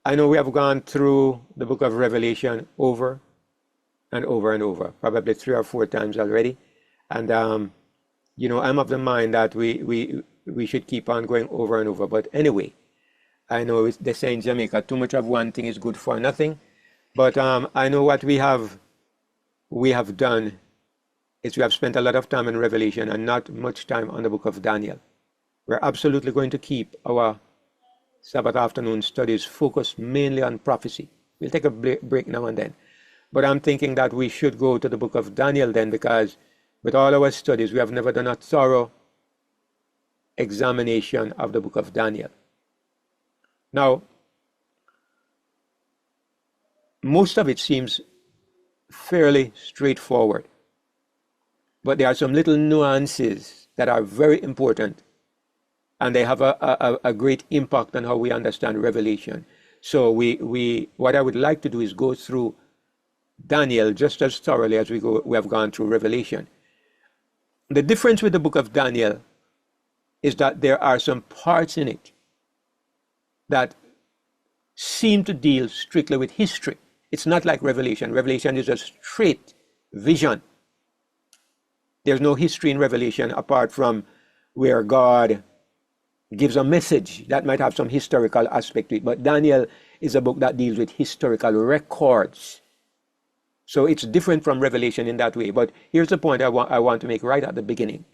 I know we have gone through the book of Revelation over and over and over, probably 3 or 4 times already. And I'm of the mind that we should keep on going over and over. But anyway, I know they say in Jamaica, too much of one thing is good for nothing. But I know what we have done is we have spent a lot of time in Revelation and not much time on the book of Daniel. We're absolutely going to keep our Sabbath afternoon studies focused mainly on prophecy. We'll take a break now and then. But I'm thinking that we should go to the book of Daniel then, because with all our studies, we have never done a thorough examination of the book of Daniel. Now, most of it seems fairly straightforward, but there are some little nuances that are very important, and they have a great impact on how we understand Revelation. So what I would like to do is go through Daniel just as thoroughly as we have gone through Revelation. The difference with the book of Daniel is that there are some parts in it that seem to deal strictly with history. It's not like Revelation. Revelation is a straight vision. There's no history in Revelation apart from where God gives a message that might have some historical aspect to it. But Daniel is a book that deals with historical records. So it's different from Revelation in that way. But here's the point I want to make right at the beginning.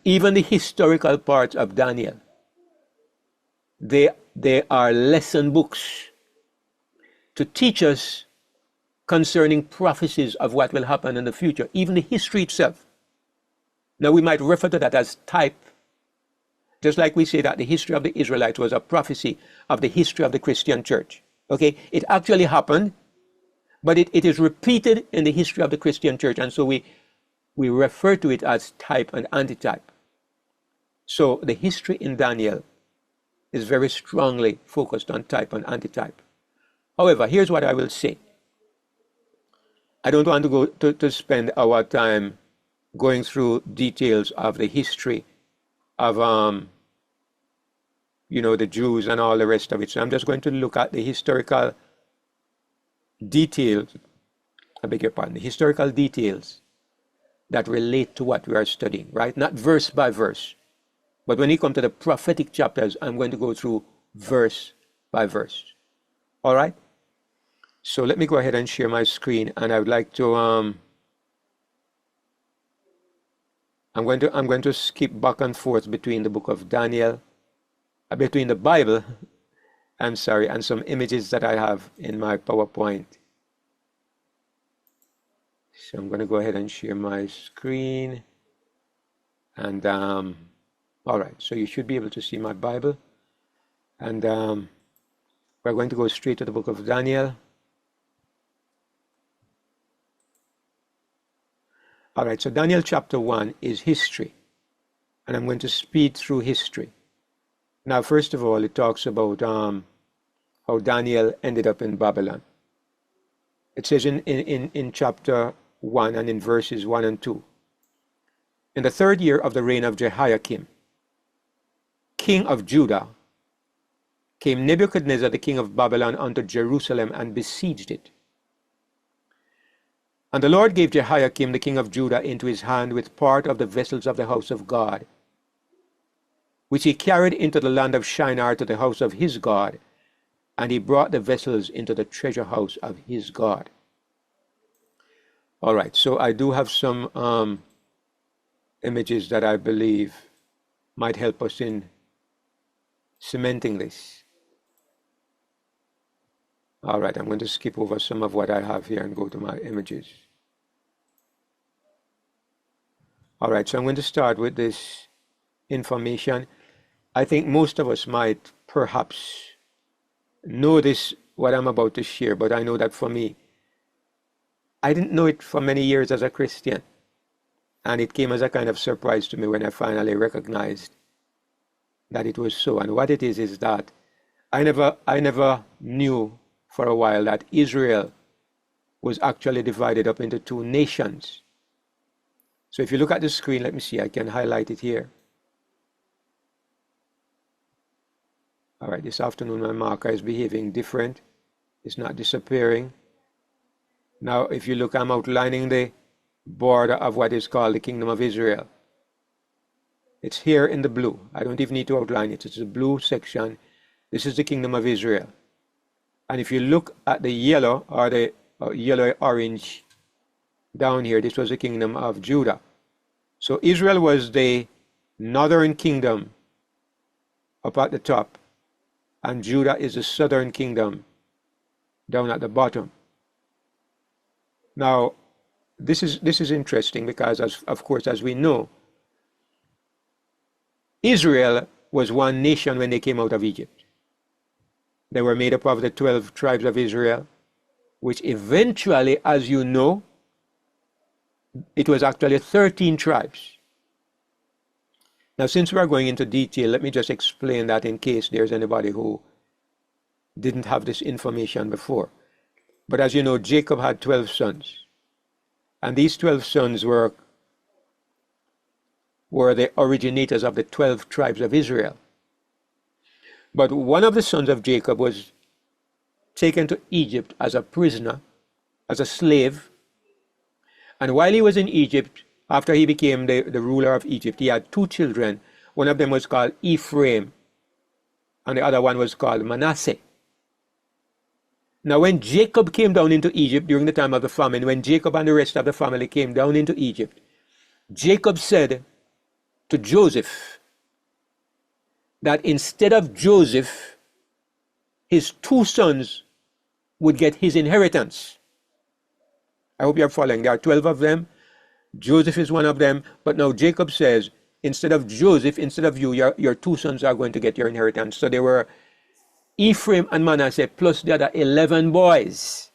Even the historical parts of Daniel, they are lesson books to teach us concerning prophecies of what will happen in the future, even the history itself. Now, we might refer to that as type, just like we say that the history of the Israelites was a prophecy of the history of the Christian church. Okay, it actually happened, but it is repeated in the history of the Christian church, and so we refer to it as type and antitype. So the history in Daniel is very strongly focused on type and antitype. However, here's what I will say. I don't want to go to spend our time going through details of the history of the Jews and all the rest of it. So I'm just going to look at the historical details, the historical details that relate to what we are studying, right? Not verse by verse. But when you come to the prophetic chapters, I'm going to go through verse by verse. All right? So let me go ahead and share my screen, and I would like to I'm going to skip back and forth between the book of Daniel, between the Bible, I'm sorry, and some images that I have in my PowerPoint. So I'm going to go ahead and share my screen, and all right, so you should be able to see my Bible, and we're going to go straight to the book of Daniel. All right, so Daniel chapter 1 is history, and I'm going to speed through history. Now, first of all, it talks about how Daniel ended up in Babylon. It says in chapter 1 and in verses 1 and 2, in the 3rd year of the reign of Jehoiakim, king of Judah, came Nebuchadnezzar, the king of Babylon, unto Jerusalem and besieged it. And the Lord gave Jehoiakim, the king of Judah, into his hand with part of the vessels of the house of God, which he carried into the land of Shinar to the house of his God, and he brought the vessels into the treasure house of his God. All right, so I do have some images that I believe might help us in cementing this. All right, I'm going to skip over some of what I have here and go to my images. All right, so I'm going to start with this information. I think most of us might perhaps know this, what I'm about to share, but I know that for me, I didn't know it for many years as a Christian. And it came as a kind of surprise to me when I finally recognized that it was so. And what it is that I never knew for a while that Israel was actually divided up into 2 nations. So if you look at the screen, let me see, I can highlight it here. All right, this afternoon my marker is behaving different. It's not disappearing. Now, if you look, I'm outlining the border of what is called the Kingdom of Israel. It's here in the blue. I don't even need to outline it. It's the blue section. This is the Kingdom of Israel. And if you look at the yellow or the yellow-orange down here, this was the Kingdom of Judah. So Israel was the northern kingdom up at the top, and Judah is the southern kingdom down at the bottom. Now, this is interesting because, of course, as we know, Israel was one nation when they came out of Egypt. They were made up of the 12 tribes of Israel, which eventually, as you know, it was actually 13 tribes. Now, since we are going into detail, let me just explain that in case there's anybody who didn't have this information before. But as you know, Jacob had 12 sons. And these 12 sons were the originators of the 12 tribes of Israel. But one of the sons of Jacob was taken to Egypt as a prisoner, as a slave. And while he was in Egypt, after he became the ruler of Egypt, he had two children. One of them was called Ephraim, and the other one was called Manasseh. Now, when Jacob came down into Egypt during the time of the famine, when Jacob and the rest of the family came down into Egypt, Jacob said to Joseph that instead of Joseph, his two sons would get his inheritance. I hope you're following. There are 12 of them. Joseph is one of them. But now Jacob says, instead of Joseph, instead of you, your two sons are going to get your inheritance. So there were Ephraim and Manasseh plus the other 11 boys.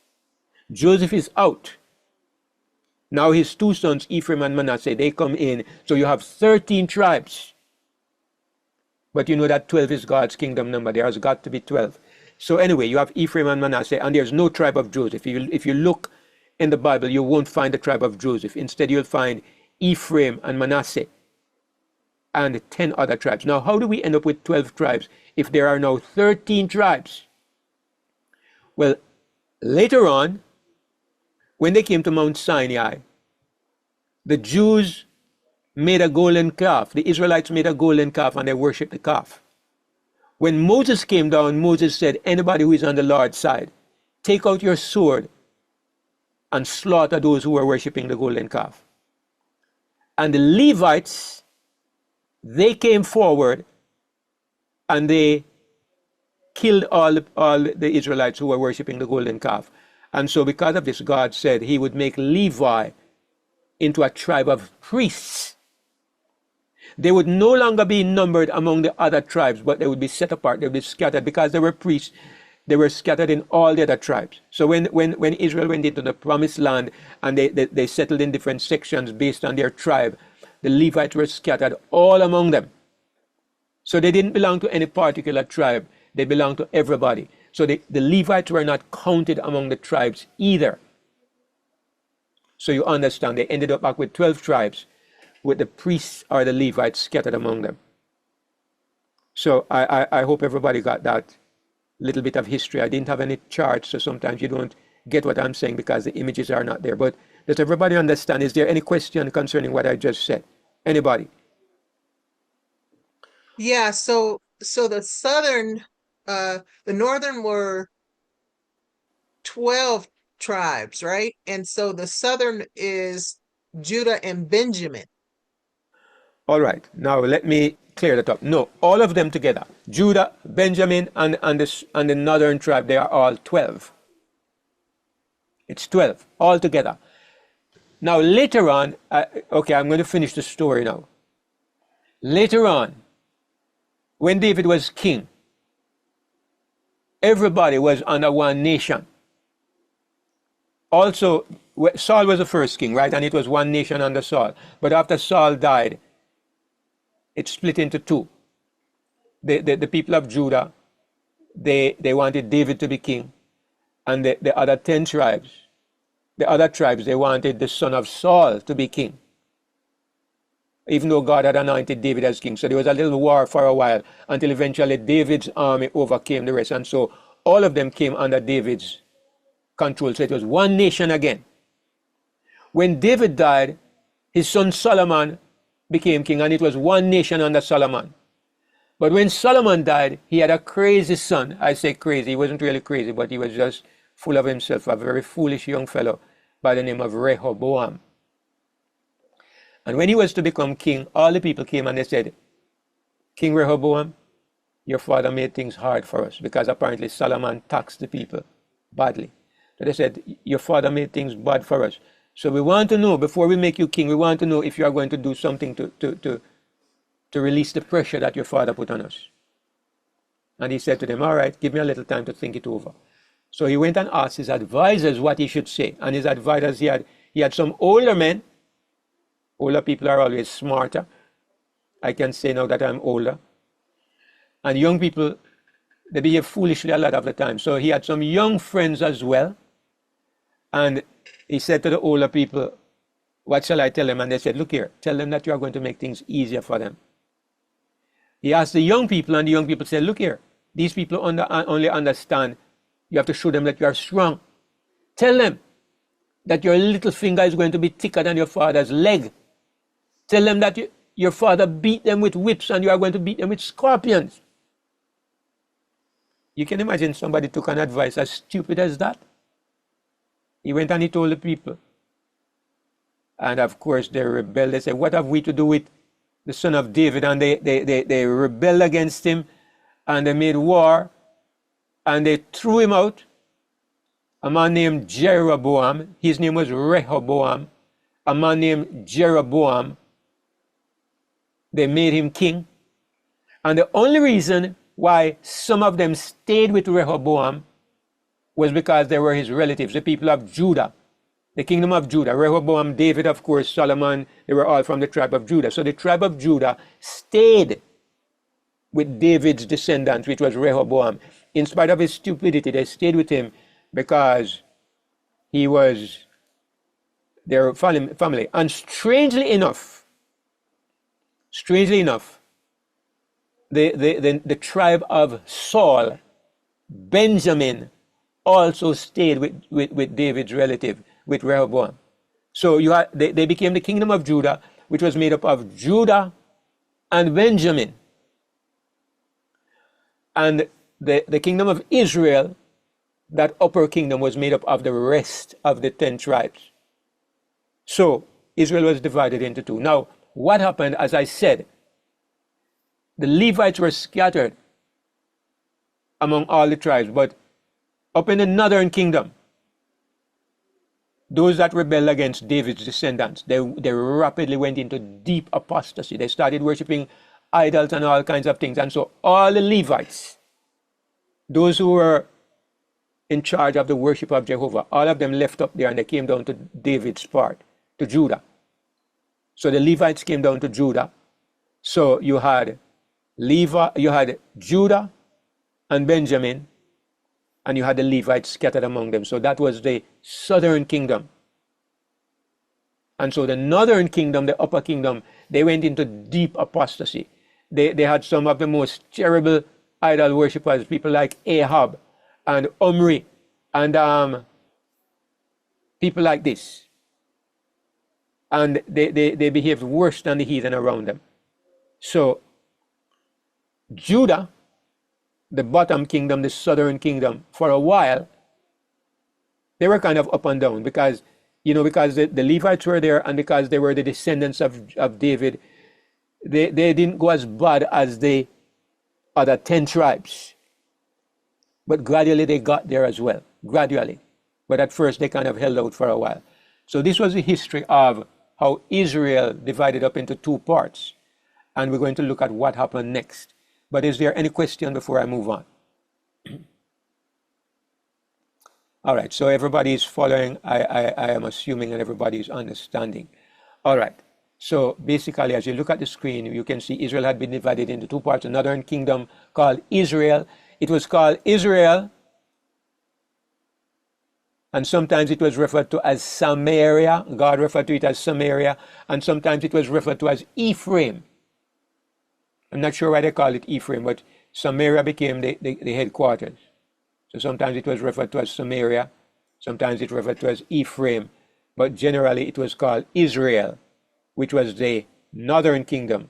Joseph is out. Now his two sons, Ephraim and Manasseh, they come in. So you have 13 tribes. But you know that 12 is God's kingdom number. There has got to be 12. So anyway, you have Ephraim and Manasseh, and there's no tribe of Joseph. If you look in the Bible, you won't find the tribe of Joseph. Instead, you'll find Ephraim and Manasseh and 10 other tribes. Now, how do we end up with 12 tribes if there are now 13 tribes? Well, later on, when they came to Mount Sinai, the Jews made a golden calf. The Israelites made a golden calf and they worshiped the calf. When Moses came down, Moses said, anybody who is on the Lord's side, take out your sword and slaughter those who were worshiping the golden calf. And the Levites, they came forward and they killed all the Israelites who were worshiping the golden calf. And so because of this, God said he would make Levi into a tribe of priests. They would no longer be numbered among the other tribes, but they would be set apart. They would be scattered because they were priests. They were scattered in all the other tribes. So when Israel went into the promised land and they settled in different sections based on their tribe, the Levites were scattered all among them. So they didn't belong to any particular tribe. They belonged to everybody. So the Levites were not counted among the tribes either. So you understand, they ended up back with 12 tribes with the priests or the Levites scattered among them. So I hope everybody got that little bit of history. I didn't have any charts, so sometimes you don't get what I'm saying because the images are not there. But does everybody understand? Is there any question concerning what I just said? Anybody? Yeah, so the northern were 12 tribes, right? And so the southern is Judah and Benjamin. All right. Now let me clear that up. No, all of them together. Judah, Benjamin, and the northern tribe, they are all 12. It's 12 all together. Now later on, okay, I'm going to finish the story now. Later on, when David was king, everybody was under one nation. Also, Saul was the first king, right? And it was one nation under Saul. But after Saul died, it split into two. The people of Judah, they wanted David to be king. And the other 10 tribes, the other tribes, they wanted the son of Saul to be king. even though God had anointed David as king. So there was a little war for a while until eventually David's army overcame the rest. And so all of them came under David's control. So it was one nation again. When David died, his son Solomon became king, and it was one nation under Solomon. But when Solomon died, he had a crazy son. I say crazy, he wasn't really crazy, but he was just full of himself, a very foolish young fellow by the name of Rehoboam. And when he was to become king, all the people came and they said, King Rehoboam, your father made things hard for us, because apparently Solomon taxed the people badly. So they said, your father made things bad for us. So we want to know, before we make you king, we want to know if you are going to do something to release the pressure that your father put on us. And he said to them, all right, give me a little time to think it over. So he went and asked his advisors what he should say. And his advisors, he had some older men. Older people are always smarter. I can say now that I'm older. And young people, they behave foolishly a lot of the time. So he had some young friends as well. And he said to the older people, what shall I tell them? And they said, look here, tell them that you are going to make things easier for them. He asked the young people, and the young people said, look here, these people only understand, you have to show them that you are strong. Tell them that your little finger is going to be thicker than your father's leg. Tell them that your father beat them with whips and you are going to beat them with scorpions. You can imagine somebody took an advice as stupid as that. He went and he told the people. And of course they rebelled. They said, what have we to do with the son of David? And they rebelled against him, and they made war, and they threw him out. A man named Jeroboam, his name was Rehoboam. A man named Jeroboam, they made him king. And the only reason why some of them stayed with Rehoboam was because they were his relatives, the people of Judah, the kingdom of Judah. Rehoboam, David, of course, Solomon, they were all from the tribe of Judah. So the tribe of Judah stayed with David's descendants, which was Rehoboam. In spite of his stupidity, they stayed with him because he was their family. And strangely enough, the tribe of Saul, Benjamin, also stayed with David's relative, with Rehoboam. So they became the kingdom of Judah, which was made up of Judah and Benjamin. And the kingdom of Israel, that upper kingdom, was made up of the rest of the 10 tribes. So Israel was divided into two. Now, what happened, as I said, the Levites were scattered among all the tribes, but up in the northern kingdom, those that rebelled against David's descendants, they rapidly went into deep apostasy. They started worshiping idols and all kinds of things. And so all the Levites, those who were in charge of the worship of Jehovah, all of them left up there and they came down to David's part, to Judah. So the Levites came down to Judah. So you had Judah and Benjamin, and you had the Levites scattered among them. So that was the southern kingdom. And so the northern kingdom, the upper kingdom, they went into deep apostasy. They had some of the most terrible idol worshippers, people like Ahab and Omri and people like this. And they behaved worse than the heathen around them. So Judah, the bottom kingdom, the southern kingdom, for a while, they were kind of up and down because the Levites were there, and because they were the descendants of David, they didn't go as bad as the other 10 tribes. But gradually they got there as well, gradually. But at first they kind of held out for a while. So this was the history of how Israel divided up into two parts. And we're going to look at what happened next. But is there any question before I move on? All right, so everybody is following. I am assuming that everybody is understanding. All right, so basically, as you look at the screen, you can see Israel had been divided into two parts. A northern kingdom called Israel. It was called Israel And sometimes it was referred to as Samaria. God referred to it as Samaria. And sometimes it was referred to as Ephraim. I'm not sure why they call it Ephraim, but Samaria became the headquarters. So sometimes it was referred to as Samaria. Sometimes it referred to as Ephraim. But generally it was called Israel, which was the northern kingdom.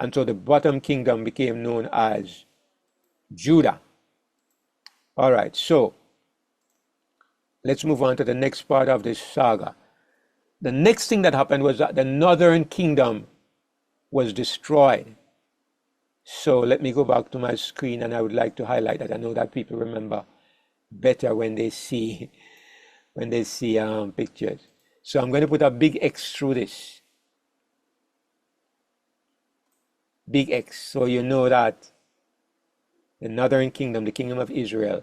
And so the bottom kingdom became known as Judah. All right, so let's move on to the next part of this saga. The next thing that happened was that the northern kingdom was destroyed. So let me go back to my screen, and I would like to highlight that. I know that people remember better when they see pictures. So I'm going to put a big X through this. Big X, so you know that the northern kingdom, the kingdom of Israel,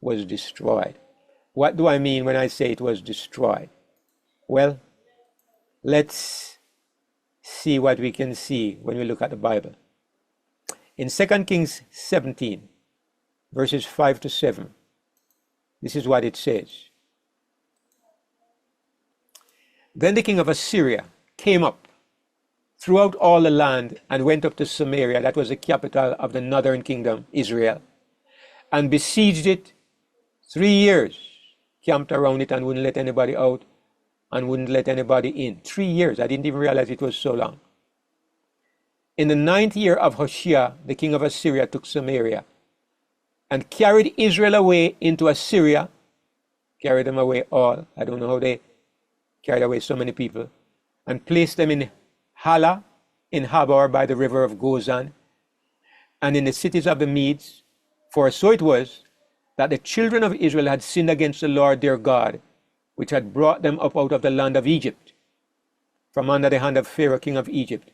was destroyed. What do I mean when I say it was destroyed? Well, let's see what we can see when we look at the Bible. In 2 Kings 17, verses 5 to 7, this is what it says. Then the king of Assyria came up throughout all the land and went up to Samaria, that was the capital of the northern kingdom, Israel, and besieged it 3 years, camped around it and wouldn't let anybody out and wouldn't let anybody in. 3 years. I didn't even realize it was so long. In the 9th year of Hoshea, the king of Assyria took Samaria and carried Israel away into Assyria, carried them away all. I don't know how they carried away so many people, and placed them in Hala, in Habor by the river of Gozan, and in the cities of the Medes. For so it was that the children of Israel had sinned against the Lord their God, which had brought them up out of the land of Egypt, from under the hand of Pharaoh king of Egypt,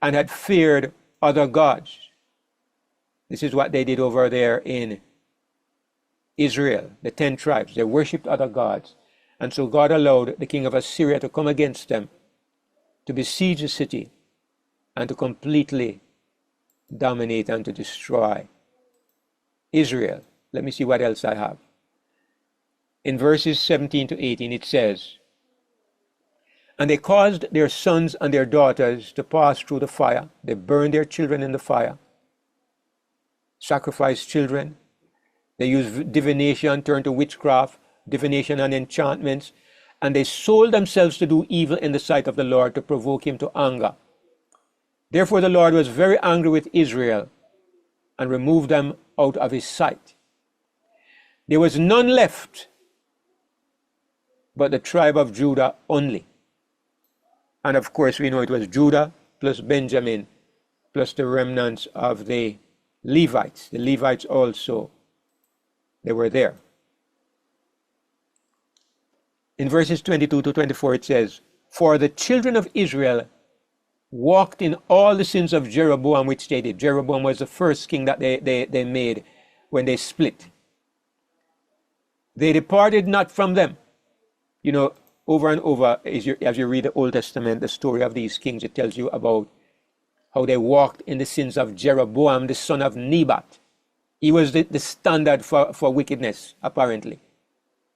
and had feared other gods. This is what they did over there in Israel, the 10 tribes. They worshipped other gods. And so God allowed the king of Assyria to come against them, to besiege the city, and to completely dominate and to destroy Israel. Let me see what else I have. In verses 17 to 18, it says, and they caused their sons and their daughters to pass through the fire. They burned their children in the fire, sacrificed children. They used divination, turned to witchcraft, divination and enchantments, and they sold themselves to do evil in the sight of the Lord to provoke him to anger. Therefore the Lord was very angry with Israel and removed them out of his sight. There was none left but the tribe of Judah only. And of course, we know it was Judah plus Benjamin plus the remnants of the Levites. The Levites also, they were there. In verses 22 to 24, it says, for the children of Israel walked in all the sins of Jeroboam, which they did. Jeroboam was the first king that they made when they split. They departed not from them. You know, over and over, as you read the Old Testament, the story of these kings, it tells you about how they walked in the sins of Jeroboam, the son of Nebat. He was the standard for wickedness, apparently.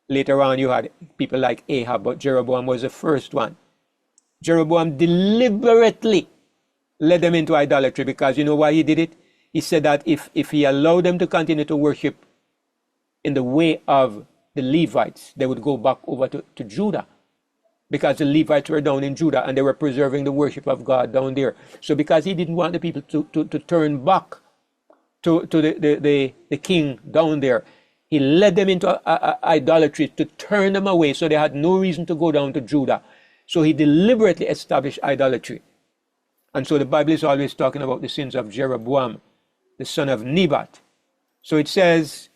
Later on, you had people like Ahab, but Jeroboam was the first one. Jeroboam deliberately led them into idolatry, because you know why he did it? He said that if he allowed them to continue to worship in the way of the Levites, they would go back over to Judah, because the Levites were down in Judah and they were preserving the worship of God down there. So because he didn't want the people to turn back to the king down there, he led them into idolatry to turn them away, so they had no reason to go down to Judah. So he deliberately established idolatry. And so the Bible is always talking about the sins of Jeroboam, the son of Nebat. So it says,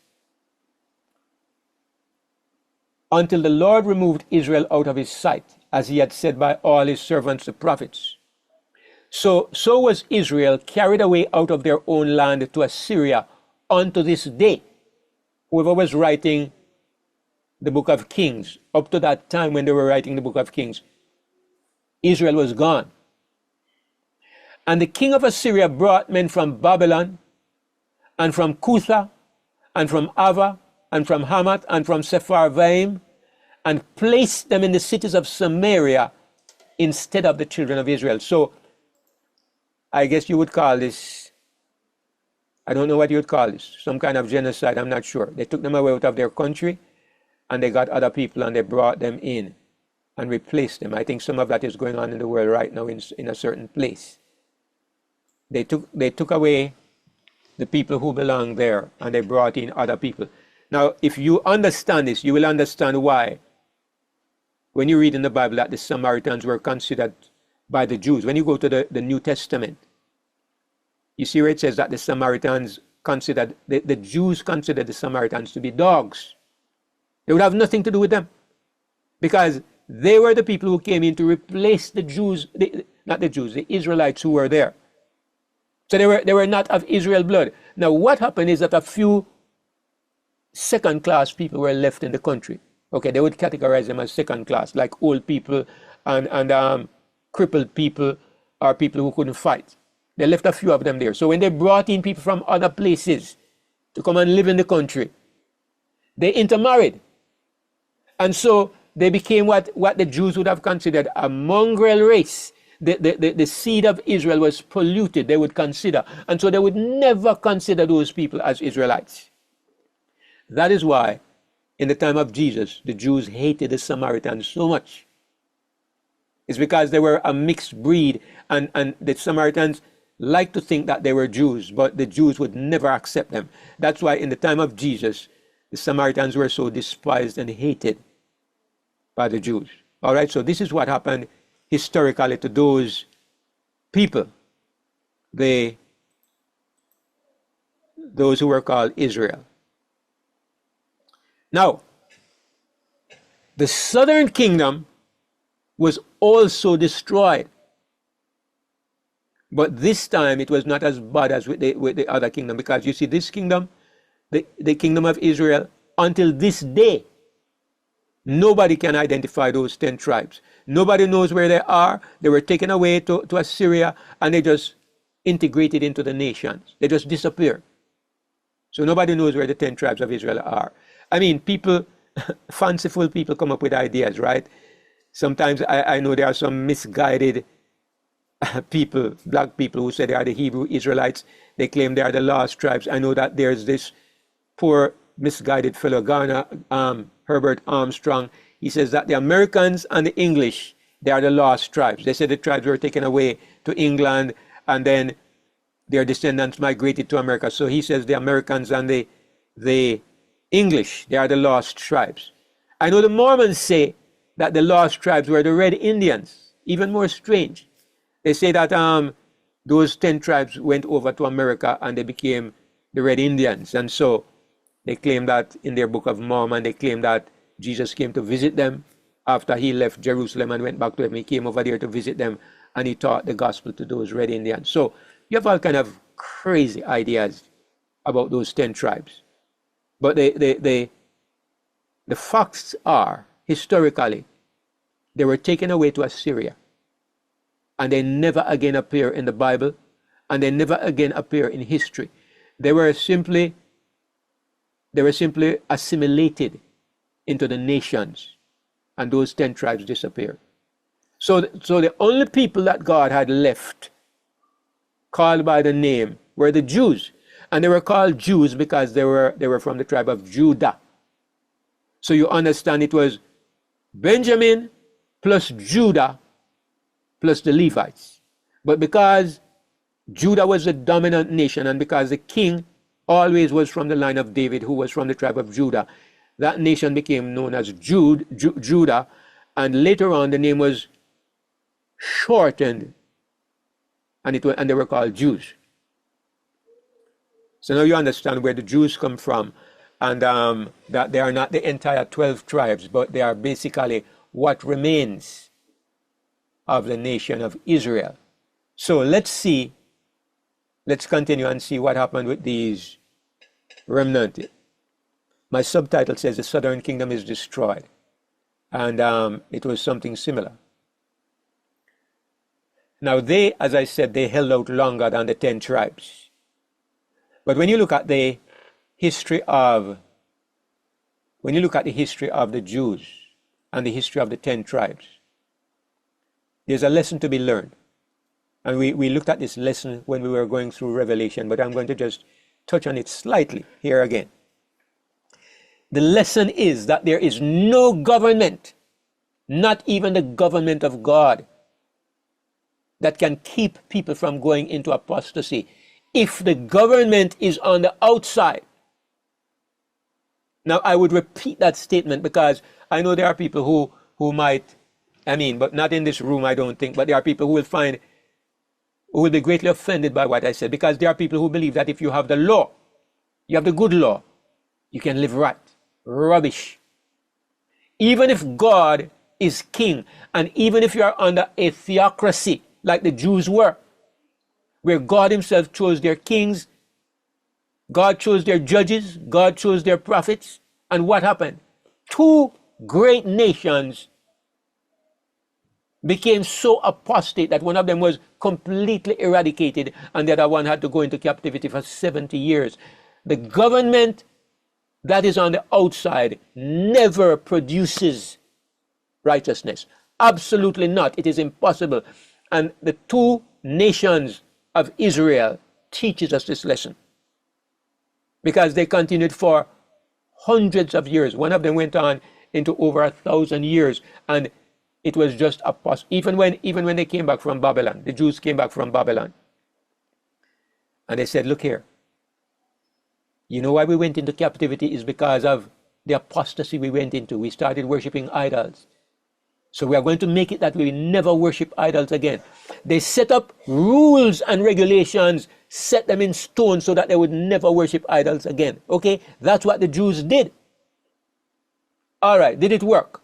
until the Lord removed Israel out of his sight, as he had said by all his servants the prophets. So was Israel carried away out of their own land to Assyria unto this day. Whoever was writing the book of Kings, up to that time when they were writing the book of Kings, Israel was gone. And the king of Assyria brought men from Babylon, and from Cutha, and from Ava, and from Hamath, and from Sepharvaim, and placed them in the cities of Samaria instead of the children of Israel. So I guess you would call this, I don't know what you would call this, some kind of genocide, I'm not sure. They took them away out of their country and they got other people and they brought them in and replaced them. I think some of that is going on in the world right now in a certain place. They took away the people who belong there and they brought in other people. Now, if you understand this, you will understand why, when you read in the Bible that the Samaritans were considered by the Jews. When you go to the New Testament, you see where it says that the Samaritans considered, the Jews considered the Samaritans to be dogs. They would have nothing to do with them because they were the people who came in to replace the Jews, not the Jews, the Israelites who were there. So they were not of Israel blood. Now what happened is that a few second class people were left in the country. Okay, they would categorize them as second class, like old people and crippled people or people who couldn't fight. They left a few of them there. So when they brought in people from other places to come and live in the country, they intermarried. And so they became what the Jews would have considered a mongrel race. The seed of Israel was polluted, they would consider. And so they would never consider those people as Israelites. That is why, in the time of Jesus, the Jews hated the Samaritans so much. It's because they were a mixed breed, and the Samaritans liked to think that they were Jews, but the Jews would never accept them. That's why in the time of Jesus, the Samaritans were so despised and hated by the Jews. All right, so this is what happened historically to those people, those who were called Israel. Now, the southern kingdom was also destroyed. But this time it was not as bad as with the other kingdom, because you see, this kingdom, the kingdom of Israel, until this day, nobody can identify those 10 tribes. Nobody knows where they are. They were taken away to Assyria and they just integrated into the nations. They just disappeared. So nobody knows where the 10 tribes of Israel are. I mean, people, fanciful people come up with ideas, right? Sometimes I know there are some misguided people, black people, who say they are the Hebrew Israelites. They claim they are the lost tribes. I know that there's this poor misguided fellow, Herbert Armstrong. He says that the Americans and the English, they are the lost tribes. They said the tribes were taken away to England and then their descendants migrated to America. So he says the Americans and the English, they are the lost tribes. I know the Mormons say that the lost tribes were the Red Indians. Even more strange. They say that those 10 tribes went over to America and they became the Red Indians. And so they claim that in their Book of Mormon, they claim that Jesus came to visit them after he left Jerusalem and went back to heaven. He came over there to visit them and he taught the gospel to those Red Indians. So you have all kind of crazy ideas about those 10 tribes. But the facts are, historically, they were taken away to Assyria. And they never again appear in the Bible. And they never again appear in history. They were simply assimilated into the nations. And those 10 tribes disappeared. So the only people that God had left, called by the name, were the Jews. And they were called Jews because they were from the tribe of Judah. So you understand, it was Benjamin plus Judah plus the Levites. But because Judah was the dominant nation and because the king always was from the line of David, who was from the tribe of Judah, that nation became known as Judah, and later on the name was shortened and they were called Jews. So now you understand where the Jews come from, and that they are not the entire 12 tribes, but they are basically what remains of the nation of Israel. So let's continue and see what happened with these remnant. My subtitle says the southern kingdom is destroyed, and it was something similar. Now they, as I said, they held out longer than the 10 tribes. But when you look at the history of the Jews, and the history of the 10 tribes. There's a lesson to be learned. And we looked at this lesson when we were going through Revelation, but I'm going to just touch on it slightly here again. The lesson is that there is no government, not even the government of God, that can keep people from going into apostasy if the government is on the outside. Now, I would repeat that statement because I know there are people who might, but not in this room, I don't think, but there are people who will be greatly offended by what I said, because there are people who believe that if you have the law, you have the good law, you can live right. Rubbish. Even if God is king, and even if you are under a theocracy, like the Jews were, where God himself chose their kings, God chose their judges, God chose their prophets, and what happened? Two great nations became so apostate that one of them was completely eradicated and the other one had to go into captivity for 70 years. The government that is on the outside never produces righteousness. Absolutely not. It is impossible. And the two nations of Israel teaches us this lesson, because they continued for hundreds of years. One of them went on into over 1,000 years, and it was just even when they came back from Babylon, the Jews came back from Babylon, and they said, look here, you know why we went into captivity is because of the apostasy we went into. We started worshiping idols. So we are going to make it that we never worship idols again. They set up rules and regulations, set them in stone so that they would never worship idols again. Okay, that's what the Jews did. All right, did it work?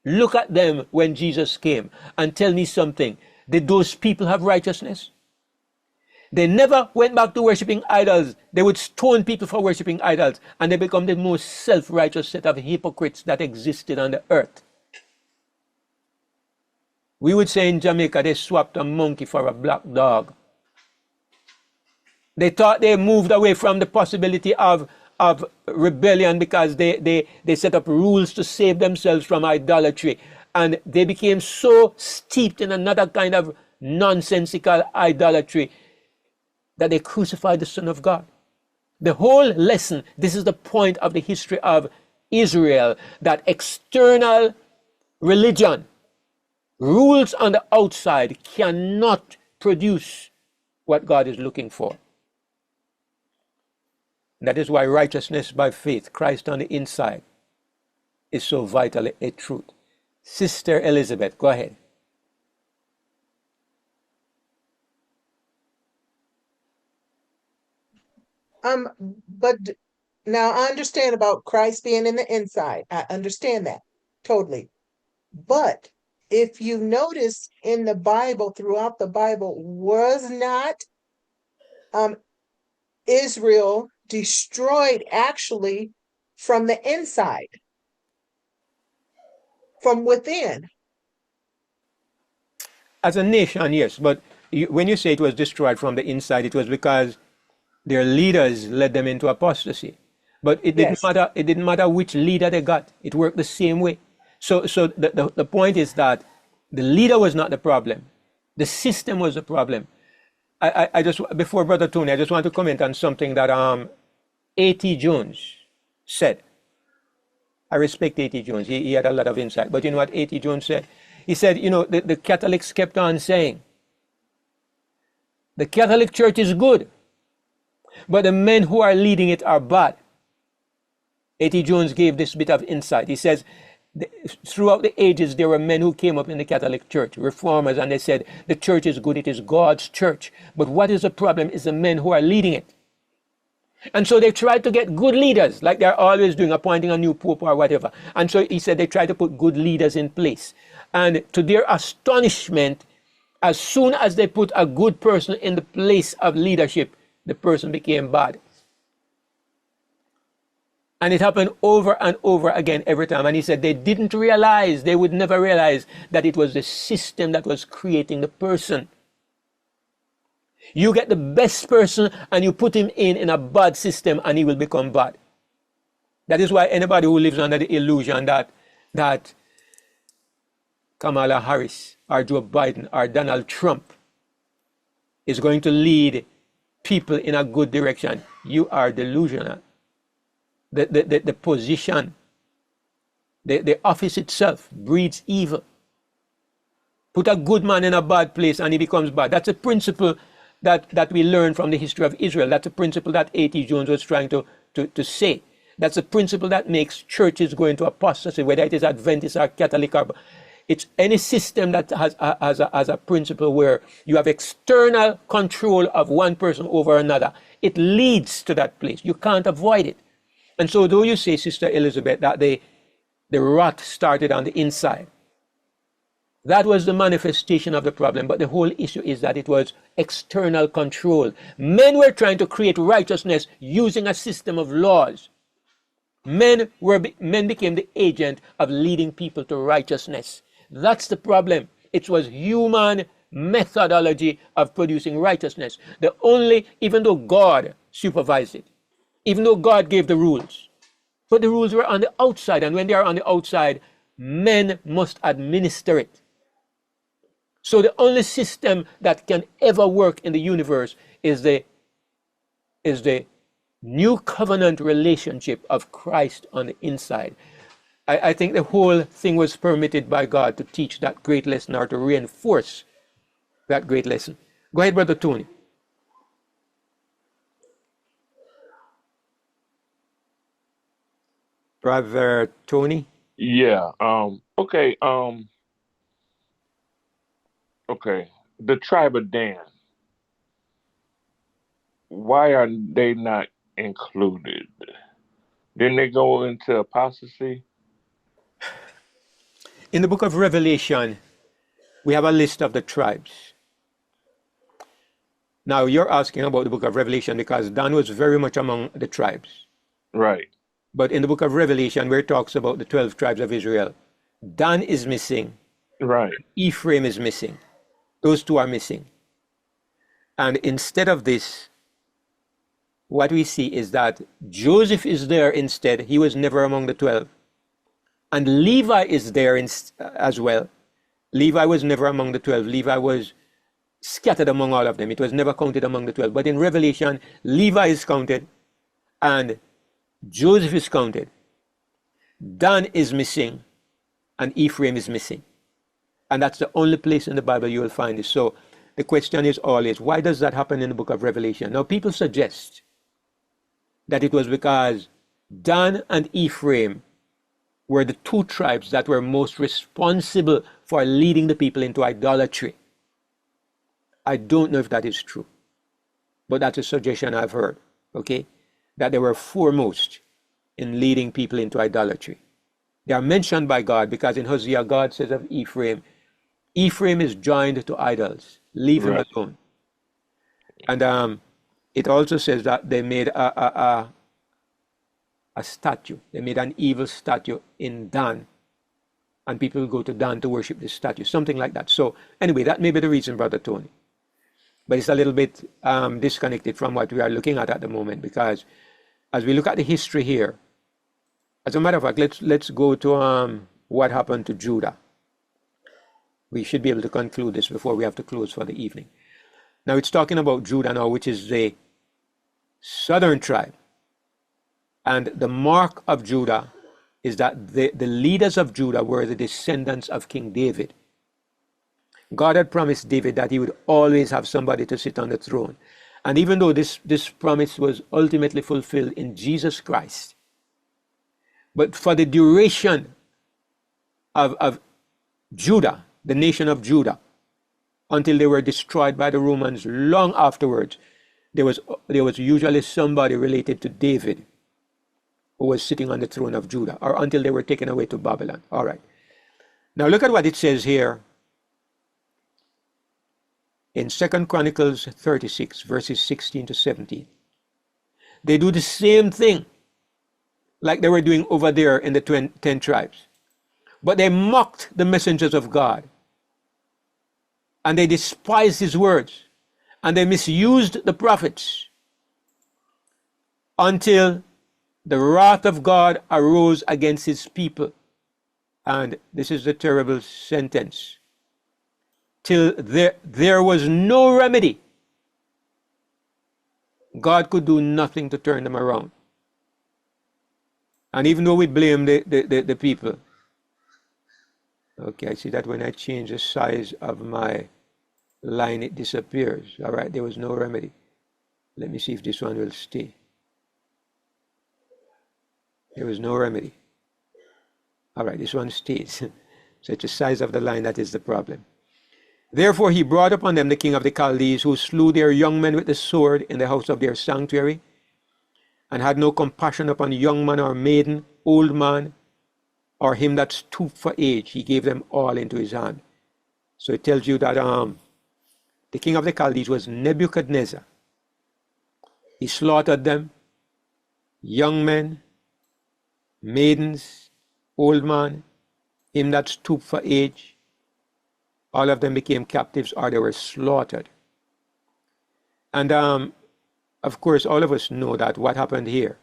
Look at them when Jesus came and tell me something. Did those people have righteousness? They never went back to worshiping idols. They would stone people for worshiping idols, and they become the most self-righteous set of hypocrites that existed on the earth. We would say in Jamaica, they swapped a monkey for a black dog. They thought they moved away from the possibility of rebellion because they set up rules to save themselves from idolatry. And they became so steeped in another kind of nonsensical idolatry that they crucified the Son of God. The whole lesson, this is the point of the history of Israel, that external religion, rules on the outside, cannot produce what God is looking for. That is why righteousness by faith, Christ on the inside, is so vitally a truth. Sister Elizabeth, go ahead. But now I understand about Christ being in the inside. I understand that totally. But if you notice in the Bible, throughout the Bible, was not Israel destroyed actually from the inside, from within? As a nation, yes, but when you say it was destroyed from the inside, it was because their leaders led them into apostasy. But it didn't Yes. matter. It didn't matter which leader they got. It worked the same way. So the point is that the leader was not the problem. The system was the problem. I just, before Brother Tony, I just want to comment on something that A.T. Jones said. I respect A.T. Jones. He had a lot of insight. But you know what A.T. Jones said? He said, the Catholics kept on saying, the Catholic Church is good, but the men who are leading it are bad. A.T. Jones gave this bit of insight. He says, throughout the ages, there were men who came up in the Catholic Church, reformers, and they said, the church is good, it is God's church. But what is the problem is the men who are leading it. And so they tried to get good leaders, like they're always doing, appointing a new pope or whatever. And so he said they tried to put good leaders in place. And to their astonishment, as soon as they put a good person in the place of leadership, the person became bad. And it happened over and over again every time. And he said they didn't realize, they would never realize that it was the system that was creating the person. You get the best person and you put him in a bad system and he will become bad. That is why anybody who lives under the illusion that Kamala Harris or Joe Biden or Donald Trump is going to lead people in a good direction. You are delusional. The position, the office itself breeds evil. Put a good man in a bad place and he becomes bad. That's a principle that we learn from the history of Israel. That's a principle that A.T. Jones was trying to say. That's a principle that makes churches go into apostasy, whether it is Adventist or Catholic. Or, it's any system that has a principle where you have external control of one person over another. It leads to that place. You can't avoid it. And so though you say, Sister Elizabeth, that the rot started on the inside, that was the manifestation of the problem. But the whole issue is that it was external control. Men were trying to create righteousness using a system of laws. Men became the agent of leading people to righteousness. That's the problem. It was human methodology of producing righteousness. Even though God supervised it, even though God gave the rules, but the rules were on the outside, and when they are on the outside, men must administer it. So the only system that can ever work in the universe is the new covenant relationship of Christ on the inside. I think the whole thing was permitted by God to teach that great lesson or to reinforce that great lesson. Go ahead, Brother Tony. Brother Tony? Yeah. Okay. Okay. The tribe of Dan. Why are they not included? Didn't they go into apostasy? In the book of Revelation, we have a list of the tribes. Now, you're asking about the book of Revelation because Dan was very much among the tribes. Right. But in the book of Revelation, where it talks about the 12 tribes of Israel, Dan is missing. Right. Ephraim is missing. Those two are missing. And instead of this, what we see is that Joseph is there instead. He was never among the 12. And Levi is there as well. Levi was never among the 12. Levi was scattered among all of them. It was never counted among the 12. But in Revelation, Levi is counted and Joseph is counted. Dan is missing and Ephraim is missing. And that's the only place in the Bible you will find it. So the question is always, why does that happen in the book of Revelation? Now, people suggest that it was because Dan and Ephraim were the two tribes that were most responsible for leading the people into idolatry. I don't know if that is true, but that's a suggestion I've heard, okay? That they were foremost in leading people into idolatry. They are mentioned by God because in Hosea, God says of Ephraim, Ephraim is joined to idols. Leave him alone. And it also says that they made a statue. They made an evil statue in Dan. And people go to Dan to worship this statue. Something like that. So anyway, that may be the reason, Brother Tony. But it's a little bit disconnected from what we are looking at the moment. Because as we look at the history here, as a matter of fact, let's go to what happened to Judah. We should be able to conclude this before we have to close for the evening. Now it's talking about Judah now, which is the southern tribe. And the mark of Judah is that the leaders of Judah were the descendants of King David. God had promised David that he would always have somebody to sit on the throne. And even though this promise was ultimately fulfilled in Jesus Christ, but for the duration of Judah, the nation of Judah, until they were destroyed by the Romans long afterwards, there was usually somebody related to David who was sitting on the throne of Judah, or until they were taken away to Babylon. All right. Now look at what it says here in 2 Chronicles 36, verses 16 to 17. They do the same thing like they were doing over there in the 10 tribes. But they mocked the messengers of God. And they despised his words. And they misused the prophets until the wrath of God arose against his people. And this is the terrible sentence. Till there was no remedy. God could do nothing to turn them around. And even though we blame the people, okay, I see that when I change the size of my line, it disappears. All right, there was no remedy. Let me see if this one will stay. There was no remedy. All right, this one stays. So it's the size of the line that is the problem. Therefore he brought upon them the king of the Chaldees, who slew their young men with the sword in the house of their sanctuary, and had no compassion upon young man or maiden, old man, or him that stooped for age. He gave them all into his hand. So it tells you that the king of the Chaldees was Nebuchadnezzar. He slaughtered them, young men, maidens, old man, him that stooped for age. All of them became captives, or they were slaughtered. And of course, all of us know that what happened here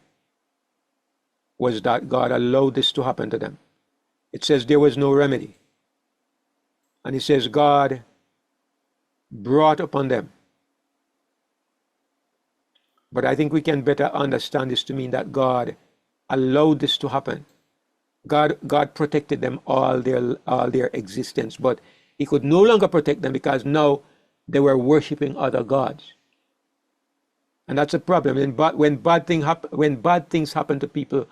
was that God allowed this to happen to them. It says there was no remedy. And it says God brought upon them. But I think we can better understand this to mean that God allowed this to happen. God protected them all their existence, but he could no longer protect them because now they were worshiping other gods. And that's a problem. When bad things happen to people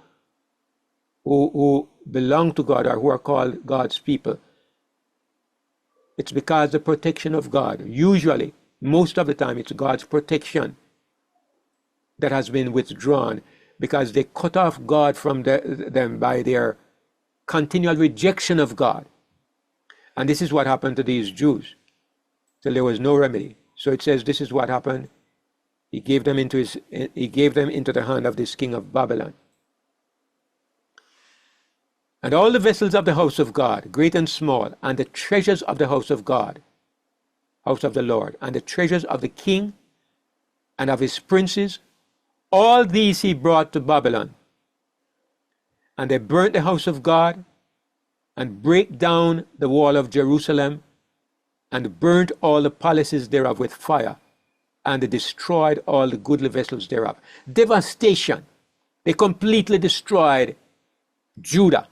who belong to God or who are called God's people, it's because the protection of God, usually, most of the time, it's God's protection that has been withdrawn because they cut off God from them by their continual rejection of God. And this is what happened to these Jews. So there was no remedy. So it says this is what happened. He gave them into the hand of this king of Babylon. And all the vessels of the house of God, great and small, and the treasures of the house of God, house of the Lord, and the treasures of the king and of his princes, all these he brought to Babylon. And they burnt the house of God, and brake down the wall of Jerusalem, and burnt all the palaces thereof with fire, and they destroyed all the goodly vessels thereof. Devastation. They completely destroyed Judah.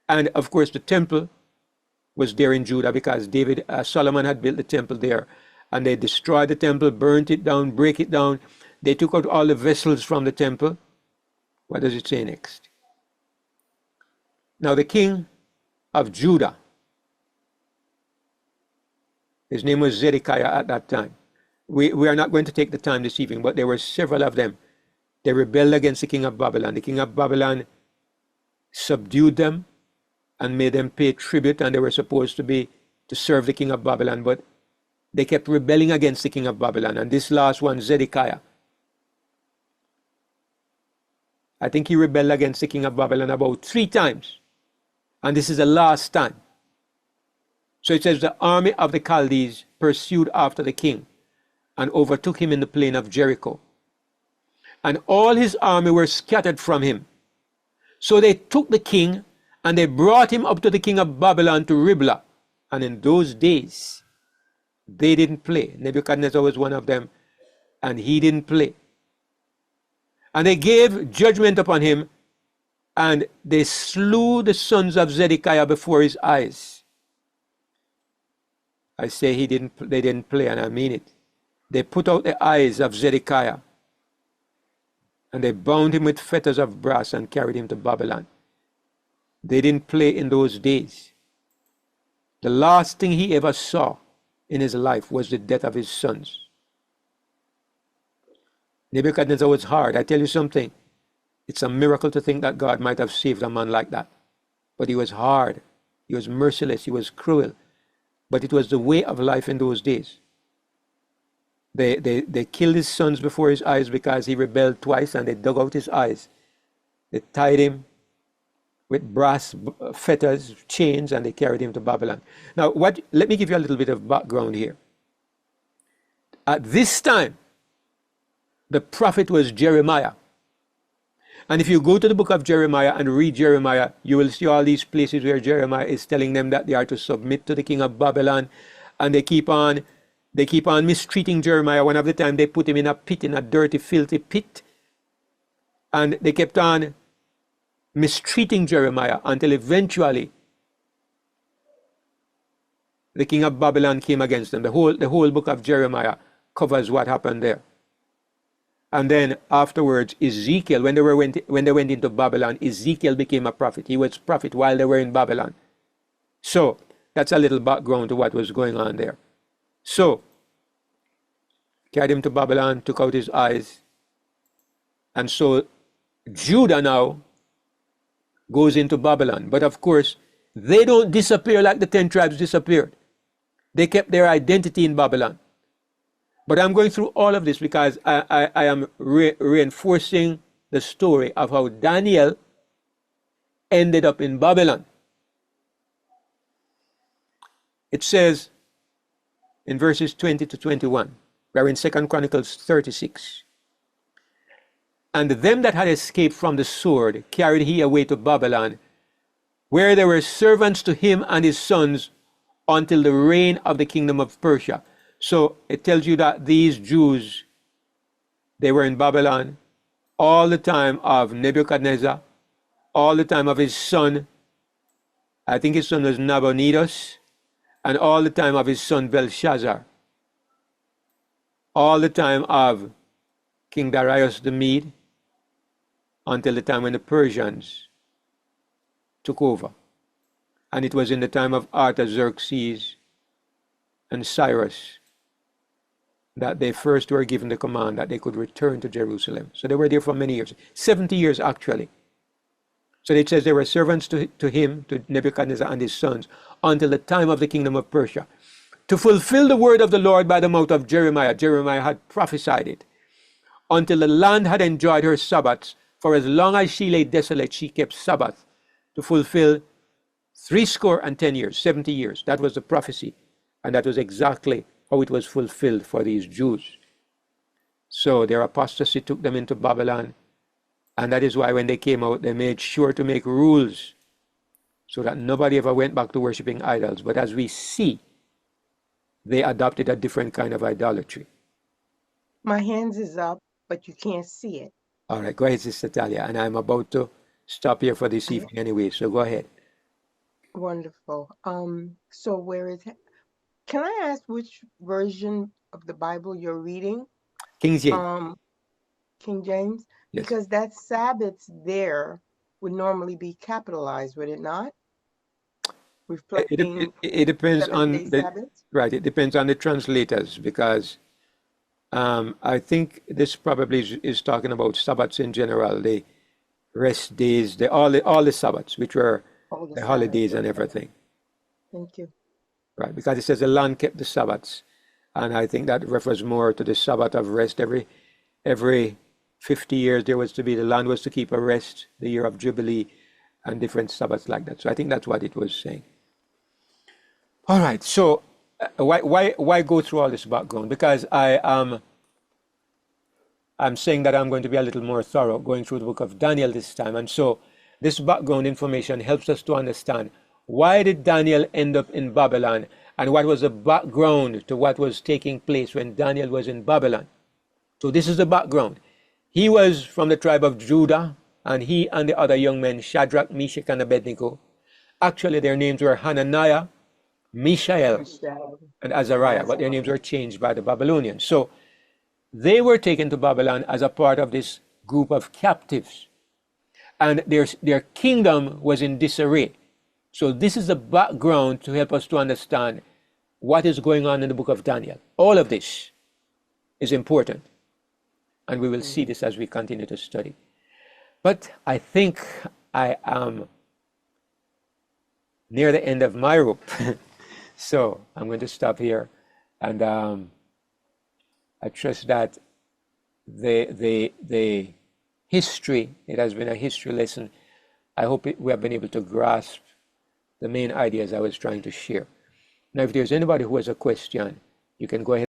And of course the temple was there in Judah because Solomon had built the temple there. And they destroyed the temple, burnt it down, break it down. They took out all the vessels from the temple. What does it say next? Now the king of Judah, his name was Zedekiah at that time. We are not going to take the time this evening, but there were several of them. They rebelled against the king of Babylon. The king of Babylon subdued them and made them pay tribute, and they were supposed to serve the king of Babylon, but they kept rebelling against the king of Babylon. And this last one, Zedekiah, I think he rebelled against the king of Babylon about 3 times. And this is the last time. So it says the army of the Chaldees pursued after the king and overtook him in the plain of Jericho. And all his army were scattered from him. So they took the king and they brought him up to the king of Babylon to Riblah. And in those days, they didn't play. Nebuchadnezzar was one of them, and he didn't play. And they gave judgment upon him, and they slew the sons of Zedekiah before his eyes. I say they didn't play, and I mean it. They put out the eyes of Zedekiah, and they bound him with fetters of brass and carried him to Babylon. They didn't play in those days. The last thing he ever saw in his life was the death of his sons. Nebuchadnezzar was hard. I tell you something, it's a miracle to think that God might have saved a man like that. But he was hard, he was merciless, he was cruel. But it was the way of life in those days. They killed his sons before his eyes because he rebelled twice, and they dug out his eyes. They tied him with brass fetters, chains, and they carried him to Babylon. Now, let me give you a little bit of background here. At this time, the prophet was Jeremiah. And if you go to the book of Jeremiah and read Jeremiah, you will see all these places where Jeremiah is telling them that they are to submit to the king of Babylon, and they keep on mistreating Jeremiah. One of the time they put him in a pit, in a dirty, filthy pit, and they kept on mistreating Jeremiah until eventually the king of Babylon came against them. The whole book of Jeremiah covers what happened there. And then afterwards, Ezekiel, when they went into Babylon, Ezekiel became a prophet. He was prophet while they were in Babylon. So that's a little background to what was going on there. So carried him to Babylon, took out his eyes, and so Judah now goes into Babylon. But of course, they don't disappear like the 10 tribes disappeared. They kept their identity in Babylon. But I'm going through all of this because I am reinforcing the story of how Daniel ended up in Babylon. It says in verses 20 to 21, we're in 2 Chronicles 36. And them that had escaped from the sword carried he away to Babylon, where there were servants to him and his sons until the reign of the kingdom of Persia. So it tells you that these Jews, they were in Babylon all the time of Nebuchadnezzar, all the time of his son, I think his son was Nabonidus, and all the time of his son Belshazzar, all the time of King Darius the Mede, until the time when the Persians took over. And it was in the time of Artaxerxes and Cyrus that they first were given the command that they could return to Jerusalem. So they were there for many years, 70 years actually. So it says they were servants to him, to Nebuchadnezzar and his sons, until the time of the kingdom of Persia, to fulfill the word of the Lord by the mouth of Jeremiah. Jeremiah had prophesied it. Until the land had enjoyed her Sabbaths, for as long as she lay desolate, she kept Sabbath, to fulfill 70 years, 70 years. That was the prophecy. And that was exactly how it was fulfilled for these Jews. So their apostasy took them into Babylon. And that is why when they came out, they made sure to make rules so that nobody ever went back to worshiping idols. But as we see, they adopted a different kind of idolatry. My hands is up, but you can't see it. All right, go ahead, Sister Talia. And I'm about to stop here for this evening anyway, so go ahead. Wonderful. So where is it? Can I ask which version of the Bible you're reading? King James. King James? Yes. Because that Sabbaths there would normally be capitalized, would it not? Reflecting It depends on 7-day Sabbaths? right. It depends on the translators because I think this probably is talking about Sabbaths in general, the rest days, all the Sabbaths, which were Oh, the the holidays Sabbaths. and Okay. everything, Thank you. right? Because it says the land kept the Sabbaths, and I think that refers more to the Sabbath of rest. Every 50 years the land was to keep a rest, the year of Jubilee, and different Sabbaths like that. So I think that's what it was saying. All right. So why go through all this background? Because I'm saying that I'm going to be a little more thorough going through the book of Daniel this time. And so this background information helps us to understand why did Daniel end up in Babylon and what was the background to what was taking place when Daniel was in Babylon. So this is the background. He was from the tribe of Judah, and he and the other young men, Shadrach, Meshach, and Abednego, actually their names were Hananiah, Mishael, Michelle. and Azariah, but their names were changed by the Babylonians. So they were taken to Babylon as a part of this group of captives, and their kingdom was in disarray. So this is the background to help us to understand what is going on in the book of Daniel. All of this is important, and we will see this as we continue to study. But I think I am near the end of my rope. So I'm going to stop here, and I trust that the history, it has been a history lesson. I hope we have been able to grasp the main ideas I was trying to share. Now, if there's anybody who has a question, you can go ahead